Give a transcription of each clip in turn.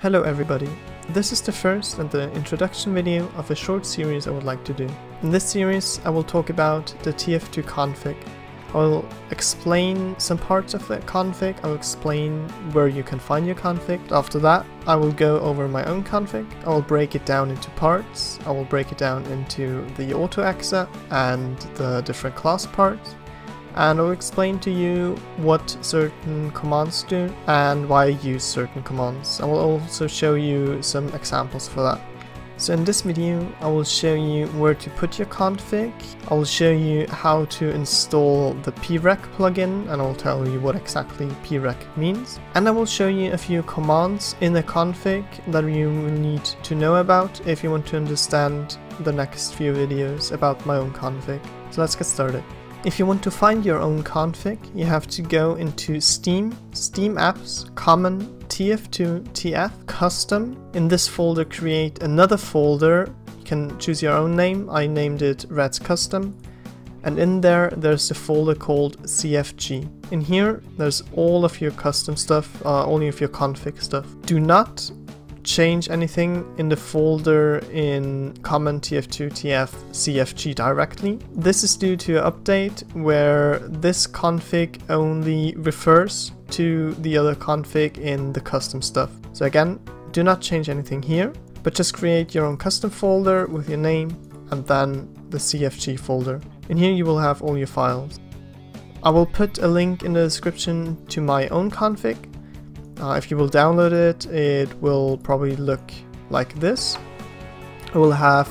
Hello everybody, this is the first and the introduction video of a short series I would like to do. In this series I will talk about the TF2 config. I will explain some parts of the config, I will explain where you can find your config. After that I will go over my own config, I will break it down into parts, I will break it down into the auto exec and the different class parts. And I'll explain to you what certain commands do and why I use certain commands. I will also show you some examples for that. So in this video I will show you where to put your config, I will show you how to install the PRRE plugin and I will tell you what exactly PRRE means. And I will show you a few commands in the config that you need to know about if you want to understand the next few videos about my own config. So let's get started. If you want to find your own config, you have to go into Steam, Steam Apps, Common, TF2-TIPPS, Custom. In this folder create another folder, you can choose your own name, I named it Red's Custom. And in there's a folder called CFG. In here there's all of your custom stuff, all of your config stuff. Do not change anything in the folder in Common TF2-TIPPS CFG directly. This is due to an update where this config only refers to the other config in the custom stuff. So again, do not change anything here, but just create your own custom folder with your name and then the CFG folder. In here you will have all your files. I will put a link in the description to my own config. If you will download it, it will probably look like this. It will have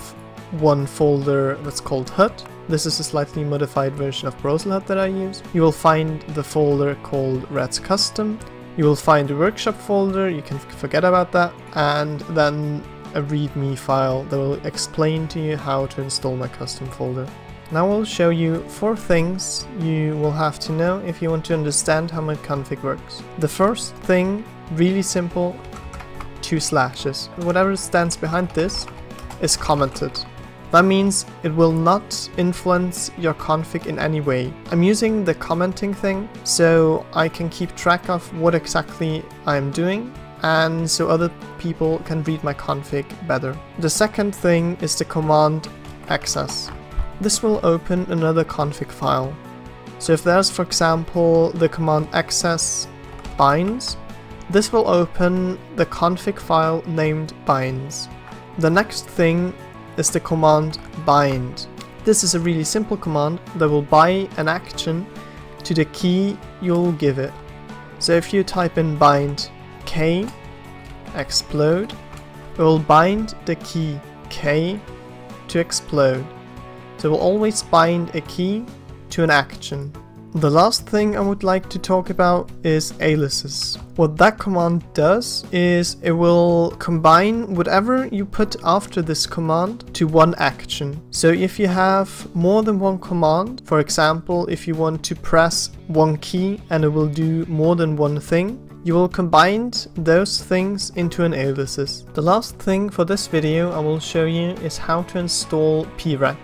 one folder that's called HUD. This is a slightly modified version of Browser HUD that I use. You will find the folder called Red's Custom. You will find the workshop folder, you can forget about that, and then a readme file that will explain to you how to install my custom folder. Now I'll show you 4 things you will have to know if you want to understand how my config works. The first thing, really simple, 2 slashes. Whatever stands behind this is commented. That means it will not influence your config in any way. I'm using the commenting thing so I can keep track of what exactly I'm doing and so other people can read my config better. The second thing is the command access. This will open another config file. So if there's, for example, the command access binds, this will open the config file named binds. The next thing is the command bind. This is a really simple command that will bind an action to the key you'll give it. So if you type in bind k explode, it will bind the key k to explode. So we'll always bind a key to an action. The last thing I would like to talk about is aliases. What that command does is it will combine whatever you put after this command to one action. So if you have more than one command, for example, if you want to press one key and it will do more than one thing, you will combine those things into an aliases. The last thing for this video I will show you is how to install PRRE.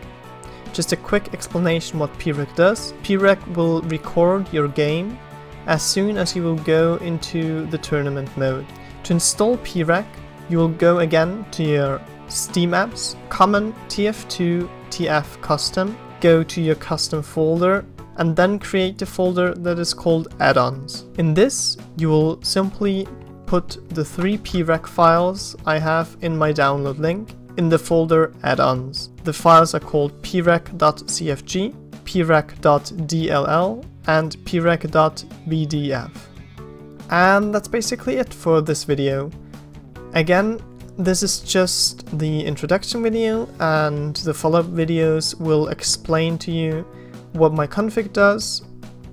Just a quick explanation what PRRE does. PRRE will record your game as soon as you will go into the tournament mode. To install PRRE, you will go again to your Steam Apps, Common TF2-TIPPS Custom, go to your custom folder and then create the folder that is called add-ons. In this, you will simply put the 3 PRRE files I have in my download link in the folder add-ons. The files are called prrec.cfg, prrec.dll and prrec.bdf. And that's basically it for this video. Again, this is just the introduction video and the follow-up videos will explain to you what my config does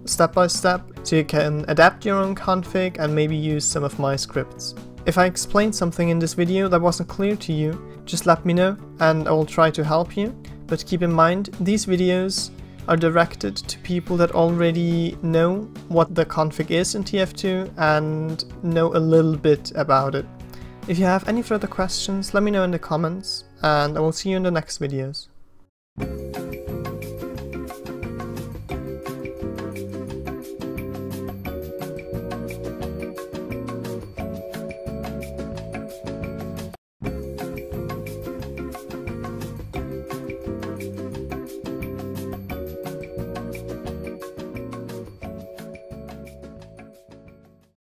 step by step so you can adapt your own config and maybe use some of my scripts. If I explained something in this video that wasn't clear to you, just let me know and I will try to help you. But keep in mind, these videos are directed to people that already know what the config is in TF2 and know a little bit about it. If you have any further questions, let me know in the comments and I will see you in the next videos.